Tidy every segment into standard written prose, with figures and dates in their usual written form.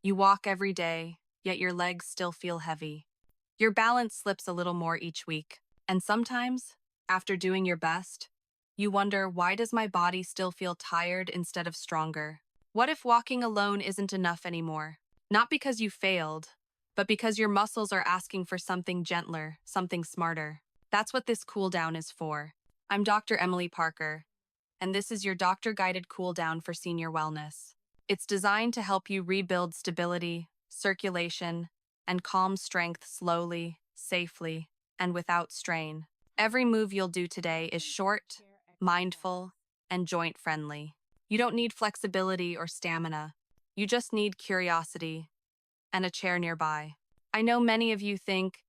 You walk every day, yet your legs still feel heavy. Your balance slips a little more each week. And sometimes, after doing your best, you wonder, why does my body still feel tired instead of stronger? What if walking alone isn't enough anymore? Not because you failed, but because your muscles are asking for something gentler, something smarter. That's what this cool down is for. I'm Dr. Emily Parker, and this is your doctor-guided cool down for senior wellness. It's designed to help you rebuild stability, circulation, and calm strength slowly, safely, and without strain. Every move you'll do today is short, mindful, and joint-friendly. You don't need flexibility or stamina. You just need curiosity and a chair nearby. I know many of you think,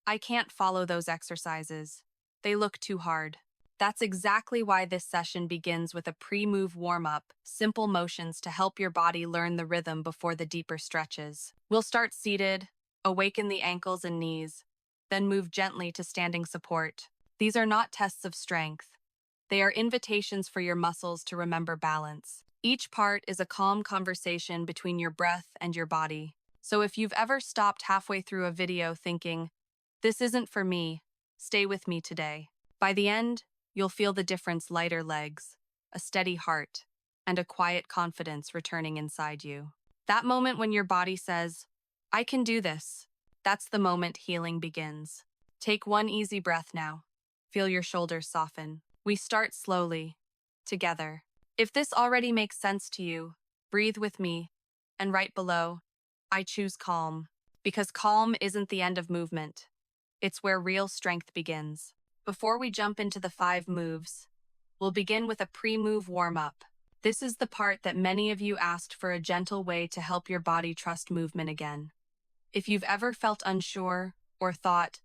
I can't follow those exercises. They look too hard. That's exactly why this session begins with a pre-move warm-up, simple motions to help your body learn the rhythm before the deeper stretches. We'll start seated, awaken the ankles and knees, then move gently to standing support. These are not tests of strength. They are invitations for your muscles to remember balance. Each part is a calm conversation between your breath and your body. So if you've ever stopped halfway through a video thinking, this isn't for me, stay with me today. By the end, you'll feel the difference: lighter legs, a steady heart, and a quiet confidence returning inside you. That moment when your body says, I can do this, that's the moment healing begins. Take one easy breath now. Feel your shoulders soften. We start slowly, together. If this already makes sense to you, breathe with me, and right below, I choose calm, because calm isn't the end of movement. It's where real strength begins. Before we jump into the 5 moves, we'll begin with a pre-move warm-up. This is the part that many of you asked for: a gentle way to help your body trust movement again. If you've ever felt unsure or thought,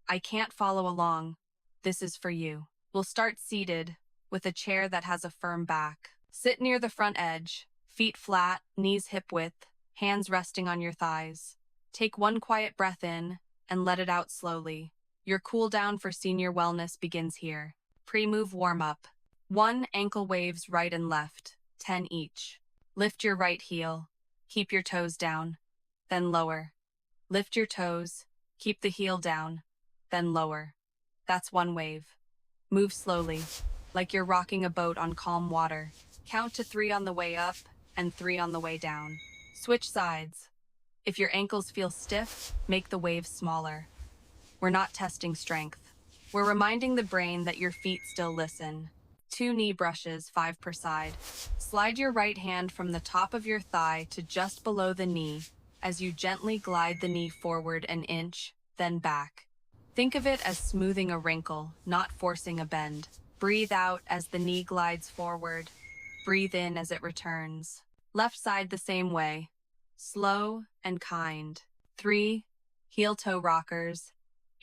I can't follow along, this is for you. We'll start seated, with a chair that has a firm back. Sit near the front edge, feet flat, knees hip-width, hands resting on your thighs. Take one quiet breath in and let it out slowly. Your cool down for senior wellness begins here. Pre-move warm-up. 1 ankle waves right and left, 10 each. Lift your right heel. Keep your toes down, then lower. Lift your toes. Keep the heel down, then lower. That's 1 wave. Move slowly, like you're rocking a boat on calm water. Count to 3 on the way up and 3 on the way down. Switch sides. If your ankles feel stiff, make the waves smaller. We're not testing strength. We're reminding the brain that your feet still listen. 2 knee brushes, 5 per side. Slide your right hand from the top of your thigh to just below the knee as you gently glide the knee forward an inch, then back. Think of it as smoothing a wrinkle, not forcing a bend. Breathe out as the knee glides forward. Breathe in as it returns. Left side the same way. Slow and kind. 3 heel-toe rockers,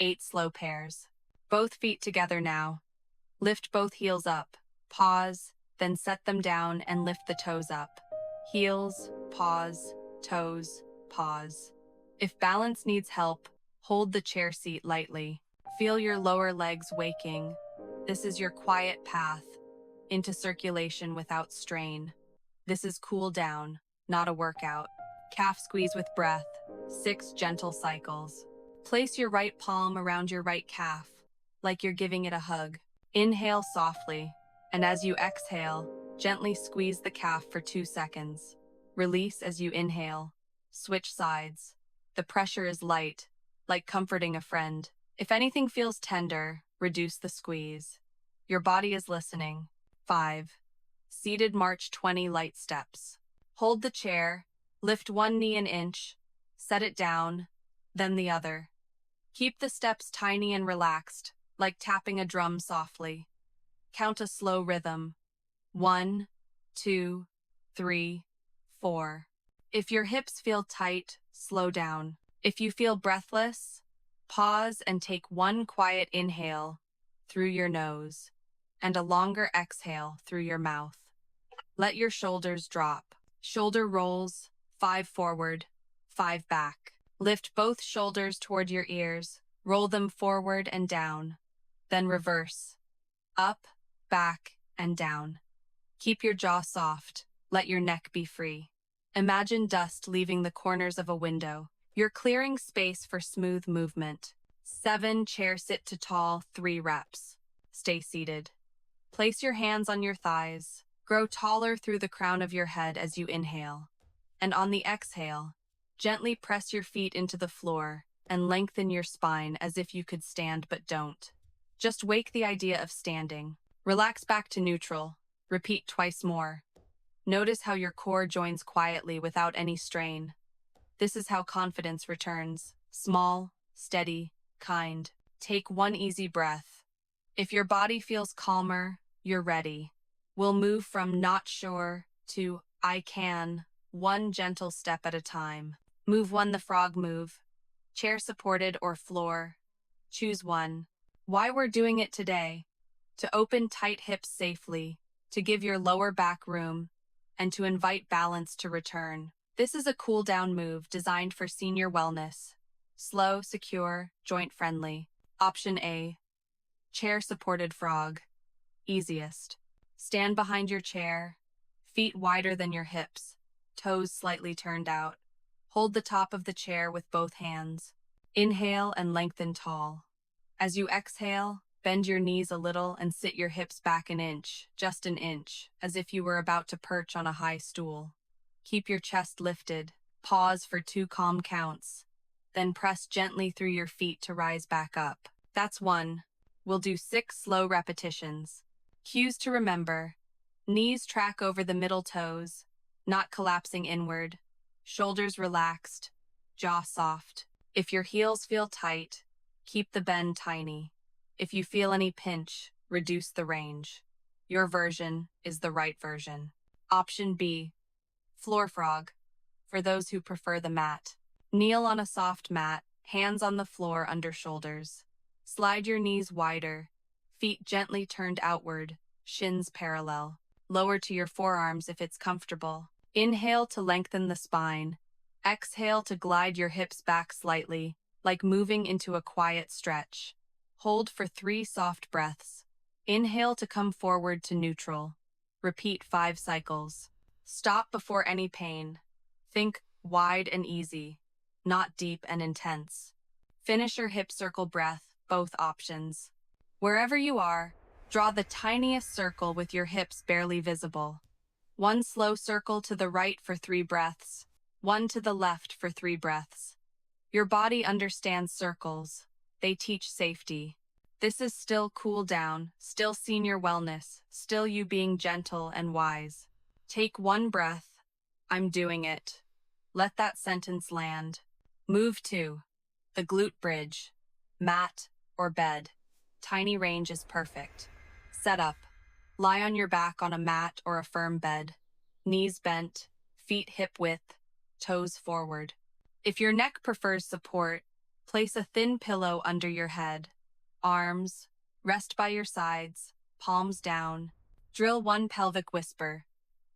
8 slow pairs. Both feet together now. Lift both heels up. Pause, then set them down and lift the toes up. Heels, pause, toes, pause. If balance needs help, hold the chair seat lightly. Feel your lower legs waking. This is your quiet path into circulation without strain. This is cool down, not a workout. Calf squeeze with breath, 6 gentle cycles. Place your right palm around your right calf, like you're giving it a hug. Inhale softly, and as you exhale, gently squeeze the calf for 2 seconds. Release as you inhale. Switch sides. The pressure is light, like comforting a friend. If anything feels tender, reduce the squeeze. Your body is listening. 5. Seated march 20 light steps. Hold the chair, lift 1 knee an inch, set it down, then the other. Keep the steps tiny and relaxed, like tapping a drum softly. Count a slow rhythm. 1, 2, 3, 4. If your hips feel tight, slow down. If you feel breathless, pause and take 1 quiet inhale through your nose and a longer exhale through your mouth. Let your shoulders drop. Shoulder rolls, 5 forward, 5 back. Lift both shoulders toward your ears, roll them forward and down, then reverse, up, back, and down. Keep your jaw soft, let your neck be free. Imagine dust leaving the corners of a window. You're clearing space for smooth movement. 7. Chair sit to tall, 3 reps. Stay seated. Place your hands on your thighs. Grow taller through the crown of your head as you inhale. And on the exhale, gently press your feet into the floor and lengthen your spine as if you could stand but don't. Just wake the idea of standing. Relax back to neutral. Repeat twice more. Notice how your core joins quietly without any strain. This is how confidence returns. Small, steady, kind. Take one easy breath. If your body feels calmer, you're ready. We'll move from not sure to I can, one gentle step at a time. Move 1, the frog move. Chair supported or floor. Choose one. Why we're doing it today: to open tight hips safely, to give your lower back room, and to invite balance to return. This is a cool-down move designed for senior wellness. Slow, secure, joint-friendly. Option A. Chair-supported frog. Easiest. Stand behind your chair, feet wider than your hips, toes slightly turned out. Hold the top of the chair with both hands. Inhale and lengthen tall. As you exhale, bend your knees a little and sit your hips back an inch, just an inch, as if you were about to perch on a high stool. Keep your chest lifted. Pause for 2 calm counts. Then press gently through your feet to rise back up. That's 1. We'll do 6 slow repetitions. Cues to remember: knees track over the middle toes, not collapsing inward. Shoulders relaxed, jaw soft. If your heels feel tight, keep the bend tiny. If you feel any pinch, reduce the range. Your version is the right version. Option B. Floor frog, for those who prefer the mat. Kneel on a soft mat, hands on the floor under shoulders. Slide your knees wider, feet gently turned outward, shins parallel. Lower to your forearms if it's comfortable. Inhale to lengthen the spine. Exhale to glide your hips back slightly, like moving into a quiet stretch. Hold for 3 soft breaths. Inhale to come forward to neutral. Repeat 5 cycles. Stop before any pain. Think wide and easy, not deep and intense. Finish your hip circle breath, both options. Wherever you are, draw the tiniest circle with your hips barely visible. 1 slow circle to the right for 3 breaths. 1 to the left for 3 breaths. Your body understands circles. They teach safety. This is still cool down, still senior wellness, still you being gentle and wise. Take 1 breath. I'm doing it. Let that sentence land. Move 2. The glute bridge. Mat or bed. Tiny range is perfect. Set up. Lie on your back on a mat or a firm bed. Knees bent, feet hip width, toes forward. If your neck prefers support, place a thin pillow under your head. Arms, rest by your sides, palms down. Drill 1 pelvic whisper.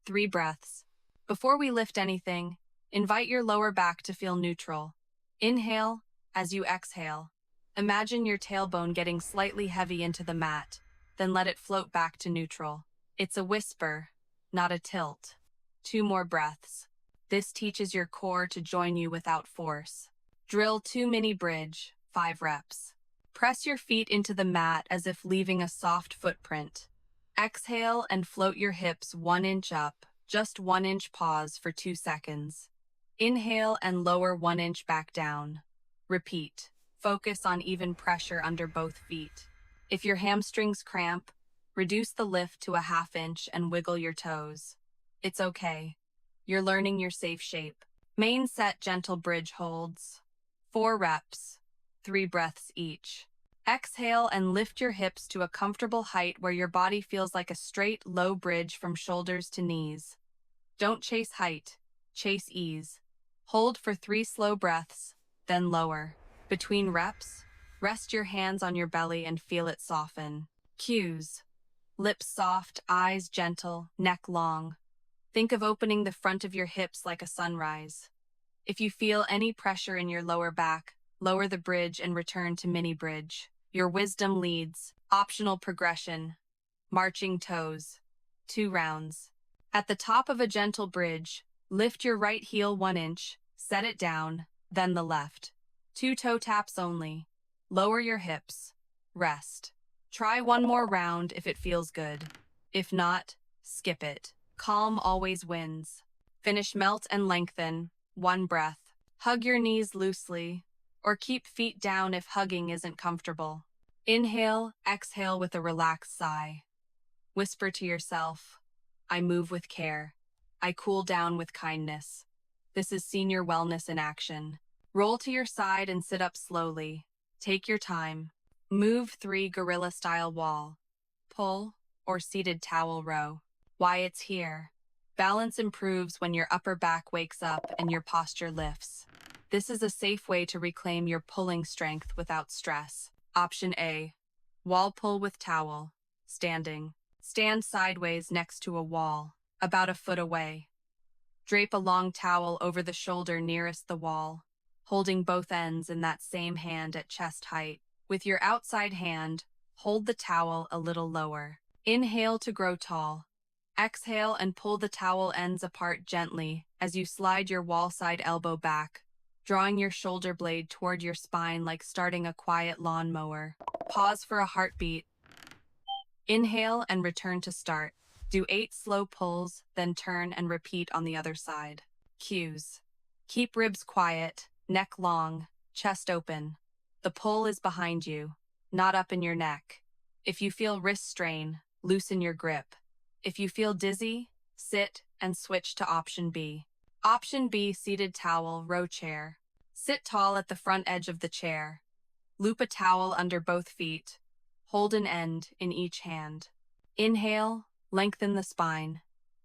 3 breaths. Before we lift anything, invite your lower back to feel neutral. Inhale as you exhale. Imagine your tailbone getting slightly heavy into the mat, then let it float back to neutral. It's a whisper, not a tilt. 2 more breaths. This teaches your core to join you without force. Drill 2 mini bridge, 5 reps. Press your feet into the mat as if leaving a soft footprint. Exhale and float your hips 1 inch up, just 1 inch pause for 2 seconds. Inhale and lower 1 inch back down. Repeat. Focus on even pressure under both feet. If your hamstrings cramp, reduce the lift to a 1/2 inch and wiggle your toes. It's okay. You're learning your safe shape. Main set gentle bridge holds. 4 reps, 3 breaths each. Exhale and lift your hips to a comfortable height where your body feels like a straight, low bridge from shoulders to knees. Don't chase height, chase ease. Hold for 3 slow breaths, then lower. Between reps, rest your hands on your belly and feel it soften. Cues: lips soft, eyes gentle, neck long. Think of opening the front of your hips like a sunrise. If you feel any pressure in your lower back, lower the bridge and return to mini bridge. Your wisdom leads. Optional progression. Marching toes. 2 rounds. At the top of a gentle bridge, Lift your right heel 1 inch, set it down, then the left. 2 toe taps only. Lower your hips. Rest. Try one more round if it feels good. If not, skip it. Calm always wins. Finish melt and lengthen. 1 breath. Hug your knees loosely, or keep feet down if hugging isn't comfortable. Inhale, exhale with a relaxed sigh. Whisper to yourself, I move with care. I cool down with kindness. This is senior wellness in action. Roll to your side and sit up slowly. Take your time. Move 3 gorilla-style wall, pull, or seated towel row. Why it's here. Balance improves when your upper back wakes up and your posture lifts. This is a safe way to reclaim your pulling strength without stress. Option A. Wall pull with towel. Standing. Stand sideways next to a wall, about a foot away. Drape a long towel over the shoulder nearest the wall, holding both ends in that same hand at chest height. With your outside hand, hold the towel a little lower. Inhale to grow tall. Exhale and pull the towel ends apart gently as you slide your wall side elbow back, drawing your shoulder blade toward your spine like starting a quiet lawnmower. Pause for a heartbeat. Inhale and return to start. Do 8 slow pulls, then turn and repeat on the other side. Cues. Keep ribs quiet, neck long, chest open. The pull is behind you, not up in your neck. If you feel wrist strain, loosen your grip. If you feel dizzy, sit and switch to option B. Option B, seated towel, row chair. Sit tall at the front edge of the chair. Loop a towel under both feet. Hold an end in each hand. Inhale, lengthen the spine.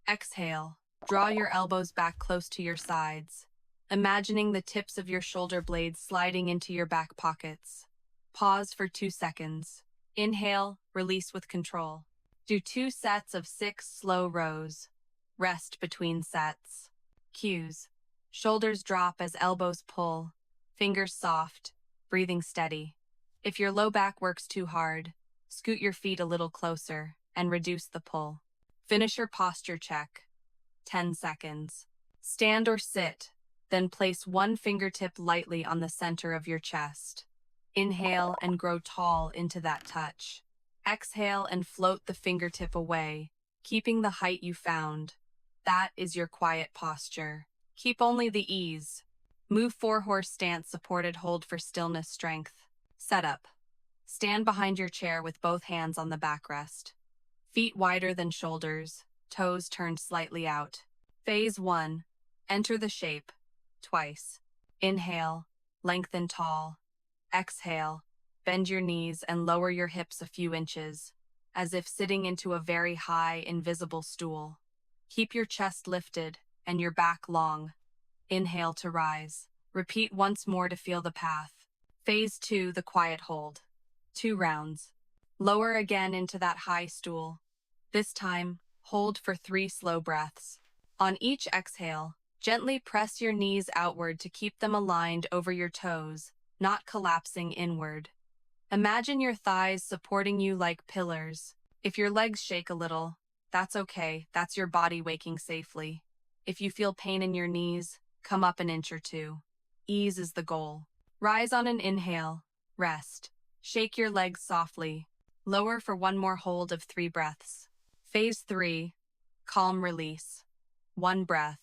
Exhale, draw your elbows back close to your sides, imagining the tips of your shoulder blades sliding into your back pockets. Pause for 2 seconds. Inhale, release with control. Do 2 sets of 6 slow rows. Rest between sets. Cues. Shoulders drop as elbows pull. Fingers soft, breathing steady. If your low back works too hard, scoot your feet a little closer and reduce the pull. Finish your posture check. 10 seconds. Stand or sit, then place 1 fingertip lightly on the center of your chest. Inhale and grow tall into that touch. Exhale and float the fingertip away, keeping the height you found. That is your quiet posture. Keep only the ease. Move 4-horse stance, supported hold for stillness strength. Setup. Stand behind your chair with both hands on the backrest. Feet wider than shoulders, toes turned slightly out. Phase 1. Enter the shape. Twice. Inhale, lengthen tall. Exhale, bend your knees and lower your hips a few inches, as if sitting into a very high, invisible stool. Keep your chest lifted and your back long. Inhale to rise. Repeat once more to feel the path. Phase 2, the quiet hold. 2 rounds. Lower again into that high stool. This time, hold for 3 slow breaths. On each exhale, gently press your knees outward to keep them aligned over your toes, not collapsing inward. Imagine your thighs supporting you like pillars. If your legs shake a little, that's okay. That's your body waking safely. If you feel pain in your knees, come up an inch or 2. Ease is the goal. Rise on an inhale. Rest. Shake your legs softly. Lower for 1 more hold of 3 breaths. Phase 3. Calm release. 1 breath.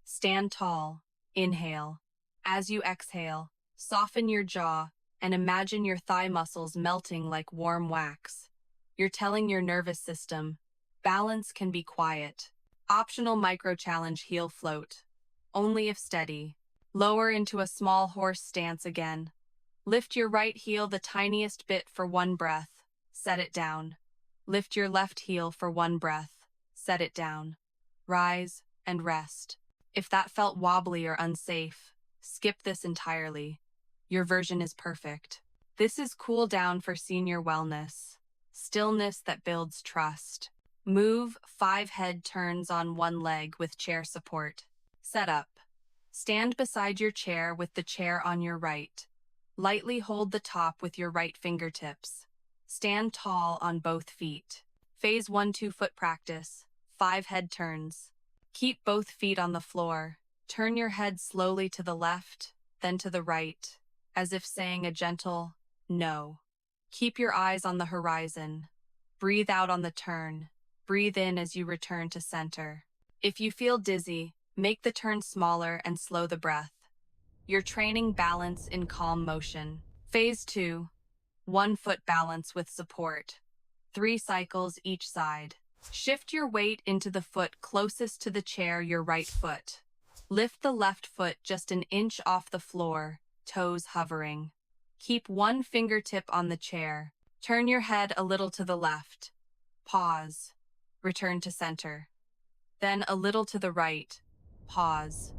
Stand tall. Inhale. As you exhale, soften your jaw and imagine your thigh muscles melting like warm wax. You're telling your nervous system, balance can be quiet. Optional micro challenge, heel float. Only if steady. Lower into a small horse stance again. Lift your right heel the tiniest bit for 1 breath. Set it down. Lift your left heel for 1 breath. Set it down. Rise and rest. If that felt wobbly or unsafe, skip this entirely. Your version is perfect. This is cool down for senior wellness. Stillness that builds trust. Move 5 head turns on 1 leg with chair support. Setup. Stand beside your chair with the chair on your right. Lightly hold the top with your right fingertips. Stand tall on both feet. Phase 1, 2 foot practice. 5 head turns. Keep both feet on the floor. Turn your head slowly to the left, then to the right, as if saying a gentle no. Keep your eyes on the horizon. Breathe out on the turn. Breathe in as you return to center. If you feel dizzy, make the turn smaller and slow the breath. You're training balance in calm motion. Phase 2. 1 foot balance with support. 3 cycles each side. Shift your weight into the foot closest to the chair, your right foot. Lift the left foot just an inch off the floor, toes hovering. Keep one fingertip on the chair. Turn your head a little to the left. Pause. Return to center. Then a little to the right. Pause.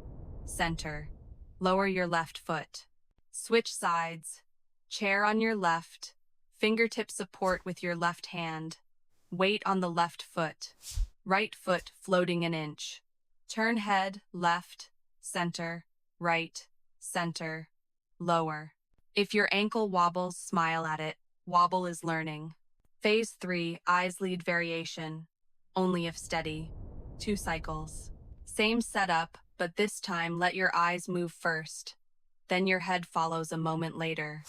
Center. Lower your left foot. Switch sides. Chair on your left. Fingertip support with your left hand. Weight on the left foot. Right foot floating an inch. Turn head, left, center, right, center, lower. If your ankle wobbles, smile at it. Wobble is learning. Phase 3, eyes lead variation. Only if steady. 2 cycles. Same setup, but this time let your eyes move first. Then your head follows a moment later.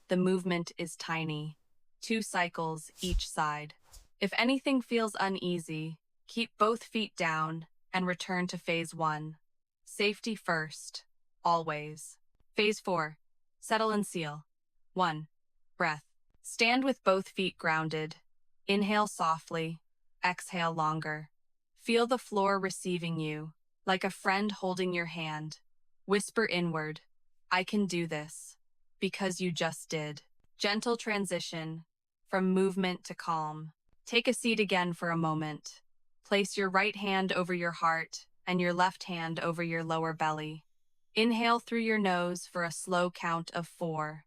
The movement is tiny. 2 cycles each side. If anything feels uneasy, keep both feet down and return to phase 1. Safety first, always. Phase 4, settle and seal. 1. Breath. Stand with both feet grounded. Inhale softly, exhale longer. Feel the floor receiving you, like a friend holding your hand. Whisper inward, I can do this, because you just did. Gentle transition, from movement to calm. Take a seat again for a moment. Place your right hand over your heart and your left hand over your lower belly. Inhale through your nose for a slow count of 4.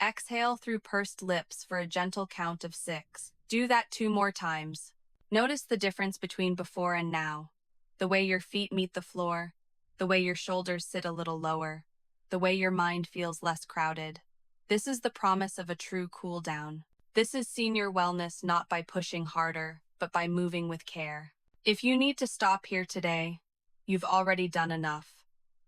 Exhale through pursed lips for a gentle count of 6. Do that 2 more times. Notice the difference between before and now. The way your feet meet the floor, the way your shoulders sit a little lower, the way your mind feels less crowded. This is the promise of a true cool down. This is senior wellness, not by pushing harder, but by moving with care. If you need to stop here today, you've already done enough.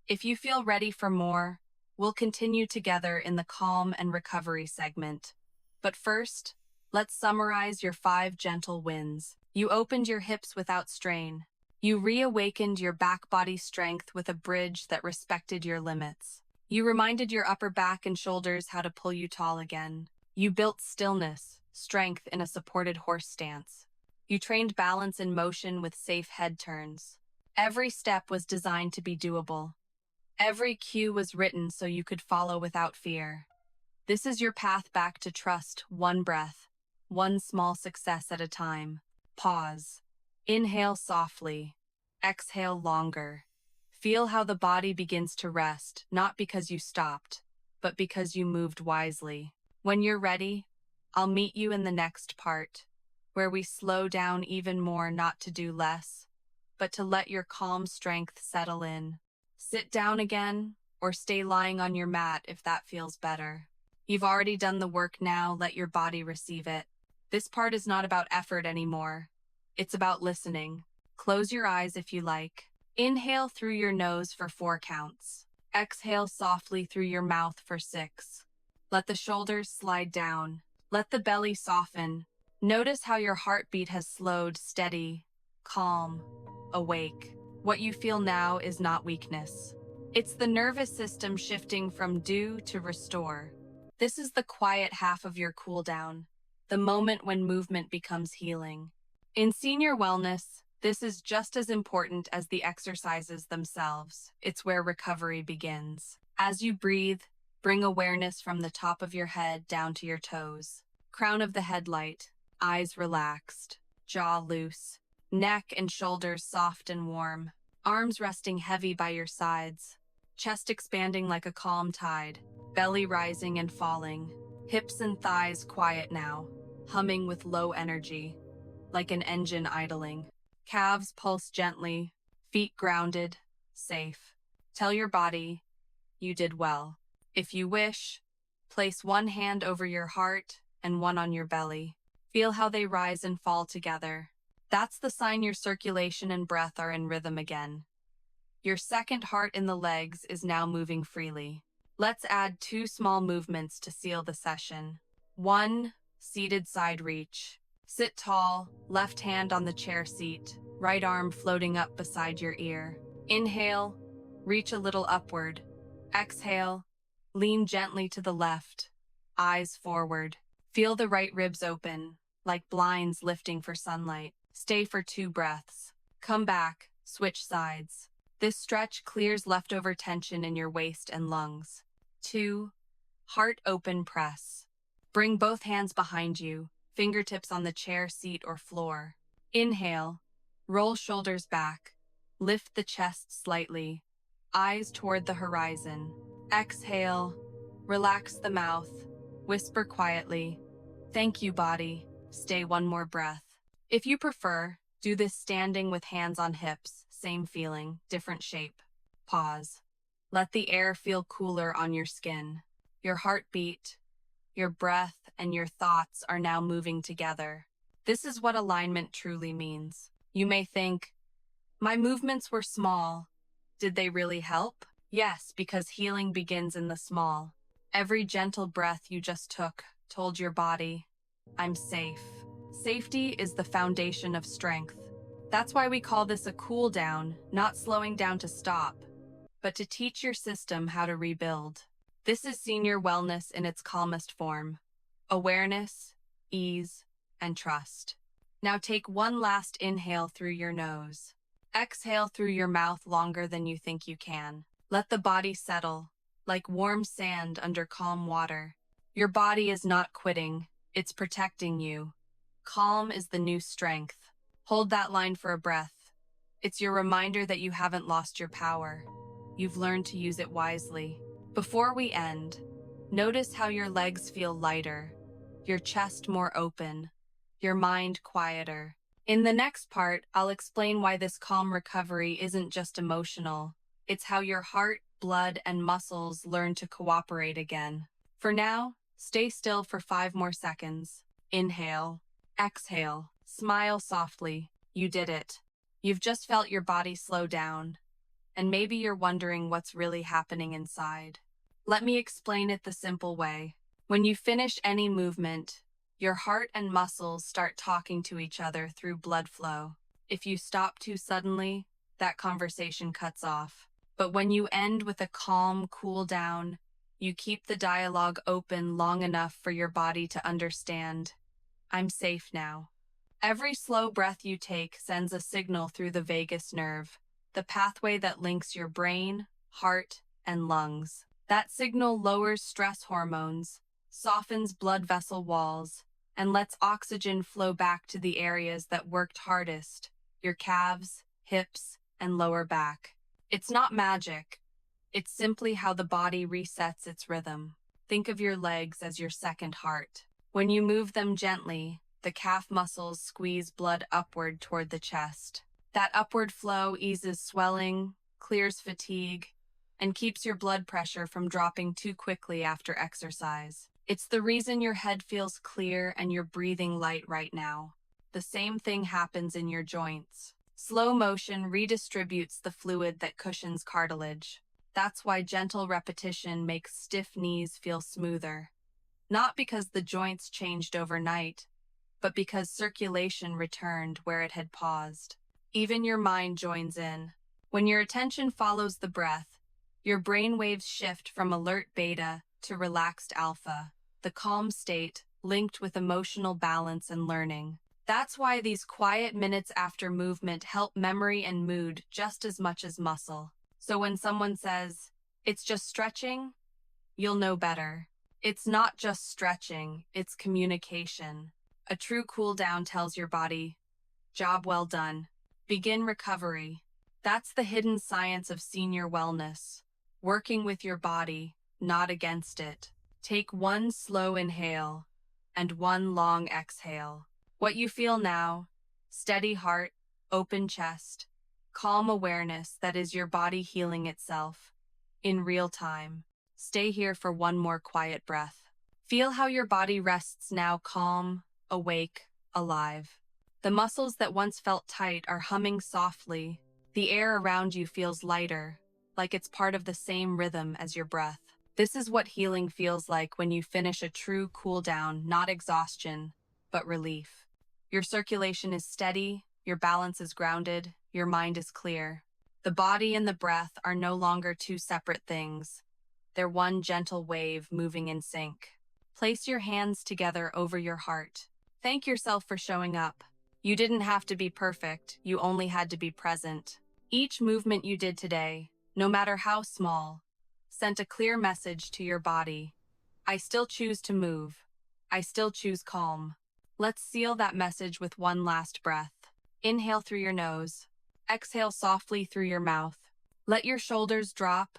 If you feel ready for more, we'll continue together in the calm and recovery segment. But first, let's summarize your 5 gentle wins. You opened your hips without strain. You reawakened your back body strength with a bridge that respected your limits. You reminded your upper back and shoulders how to pull you tall again. You built stillness, strength in a supported horse stance. You trained balance in motion with safe head turns. Every step was designed to be doable. Every cue was written so you could follow without fear. This is your path back to trust, 1 breath, 1 small success at a time. Pause. Inhale softly. Exhale longer. Feel how the body begins to rest, not because you stopped, but because you moved wisely. When you're ready, I'll meet you in the next part, where we slow down even more, not to do less, but to let your calm strength settle in. Sit down again, or stay lying on your mat if that feels better. You've already done the work now, let your body receive it. This part is not about effort anymore. It's about listening. Close your eyes if you like. Inhale through your nose for 4 counts. Exhale softly through your mouth for 6. Let the shoulders slide down. Let the belly soften. Notice how your heartbeat has slowed, steady, calm, awake. What you feel now is not weakness. It's the nervous system shifting from do to restore. This is the quiet half of your cool down, the moment when movement becomes healing. In senior wellness, this is just as important as the exercises themselves. It's where recovery begins. As you breathe, bring awareness from the top of your head down to your toes. Crown of the head light, eyes relaxed, jaw loose, neck and shoulders soft and warm, arms resting heavy by your sides, chest expanding like a calm tide, belly rising and falling, hips and thighs quiet now, humming with low energy, like an engine idling. Calves pulse gently, feet grounded, safe. Tell your body, you did well. If you wish, place 1 hand over your heart and 1 on your belly. Feel how they rise and fall together. That's the sign your circulation and breath are in rhythm again. Your second heart in the legs is now moving freely. Let's add 2 small movements to seal the session. 1. Seated side reach. Sit tall, left hand on the chair seat, right arm floating up beside your ear. Inhale, reach a little upward. Exhale, lean gently to the left, eyes forward. Feel the right ribs open, like blinds lifting for sunlight. Stay for 2 breaths. Come back, switch sides. This stretch clears leftover tension in your waist and lungs. 2. Heart open press. Bring both hands behind you, fingertips on the chair, seat, or floor. Inhale, roll shoulders back, lift the chest slightly, eyes toward the horizon. Exhale, relax the mouth, whisper quietly, "Thank you, body." Stay 1 more breath. If you prefer, do this standing with hands on hips, same feeling, different shape. Pause. Let the air feel cooler on your skin. Your heartbeat, your breath, and your thoughts are now moving together. This is what alignment truly means. You may think, my movements were small. Did they really help? Yes, because healing begins in the small. Every gentle breath you just took told your body, I'm safe. Safety is the foundation of strength. That's why we call this a cool down, not slowing down to stop, but to teach your system how to rebuild. This is senior wellness in its calmest form. Awareness, ease, and trust. Now take 1 last inhale through your nose. Exhale through your mouth longer than you think you can. Let the body settle, like warm sand under calm water. Your body is not quitting, it's protecting you. Calm is the new strength. Hold that line for a breath. It's your reminder that you haven't lost your power. You've learned to use it wisely. Before we end, notice how your legs feel lighter, your chest more open, your mind quieter. In the next part, I'll explain why this calm recovery isn't just emotional. It's how your heart, blood, and muscles learn to cooperate again. For now, stay still for 5 more seconds. Inhale. Exhale. Smile softly. You did it. You've just felt your body slow down. And maybe you're wondering what's really happening inside. Let me explain it the simple way. When you finish any movement, your heart and muscles start talking to each other through blood flow. If you stop too suddenly, that conversation cuts off. But when you end with a calm cool down, you keep the dialogue open long enough for your body to understand, I'm safe now. Every slow breath you take sends a signal through the vagus nerve, the pathway that links your brain, heart, and lungs. That signal lowers stress hormones, softens blood vessel walls, and lets oxygen flow back to the areas that worked hardest, your calves, hips, and lower back. It's not magic. It's simply how the body resets its rhythm. Think of your legs as your second heart. When you move them gently, the calf muscles squeeze blood upward toward the chest. That upward flow eases swelling, clears fatigue, and keeps your blood pressure from dropping too quickly after exercise. It's the reason your head feels clear and you're breathing light right now. The same thing happens in your joints. Slow motion redistributes the fluid that cushions cartilage. That's why gentle repetition makes stiff knees feel smoother. Not because the joints changed overnight, but because circulation returned where it had paused. Even your mind joins in. When your attention follows the breath, your brain waves shift from alert beta to relaxed alpha, the calm state linked with emotional balance and learning. That's why these quiet minutes after movement help memory and mood just as much as muscle. So when someone says, it's just stretching, you'll know better. It's not just stretching, it's communication. A true cool down tells your body, job well done. Begin recovery. That's the hidden science of senior wellness. Working with your body, not against it. Take 1 slow inhale and 1 long exhale. What you feel now, steady heart, open chest, calm awareness that is your body healing itself. In real time. Stay here for 1 more quiet breath. Feel how your body rests now, calm, awake, alive. The muscles that once felt tight are humming softly. The air around you feels lighter, like it's part of the same rhythm as your breath. This is what healing feels like when you finish a true cool down, not exhaustion, but relief. Your circulation is steady, your balance is grounded, your mind is clear. The body and the breath are no longer two separate things. They're one gentle wave moving in sync. Place your hands together over your heart. Thank yourself for showing up. You didn't have to be perfect, you only had to be present. Each movement you did today, no matter how small, sent a clear message to your body. I still choose to move. I still choose calm. Let's seal that message with one last breath. Inhale through your nose. Exhale softly through your mouth. Let your shoulders drop,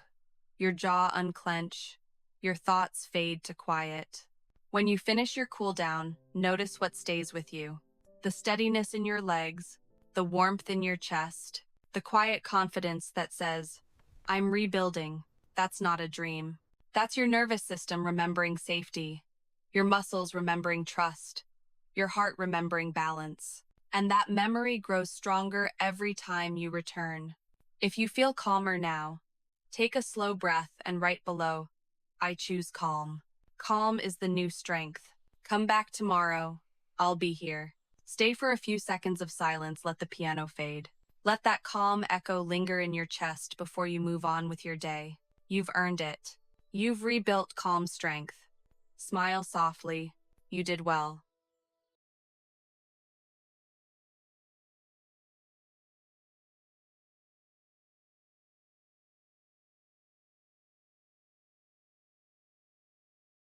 your jaw unclench, your thoughts fade to quiet. When you finish your cool down, notice what stays with you. The steadiness in your legs, the warmth in your chest, the quiet confidence that says, I'm rebuilding. That's not a dream. That's your nervous system remembering safety, your muscles remembering trust, your heart remembering balance. And that memory grows stronger every time you return. If you feel calmer now, take a slow breath and write below, I choose calm. Calm is the new strength. Come back tomorrow. I'll be here. Stay for a few seconds of silence, let the piano fade. Let that calm echo linger in your chest before you move on with your day. You've earned it. You've rebuilt calm strength. Smile softly. You did well.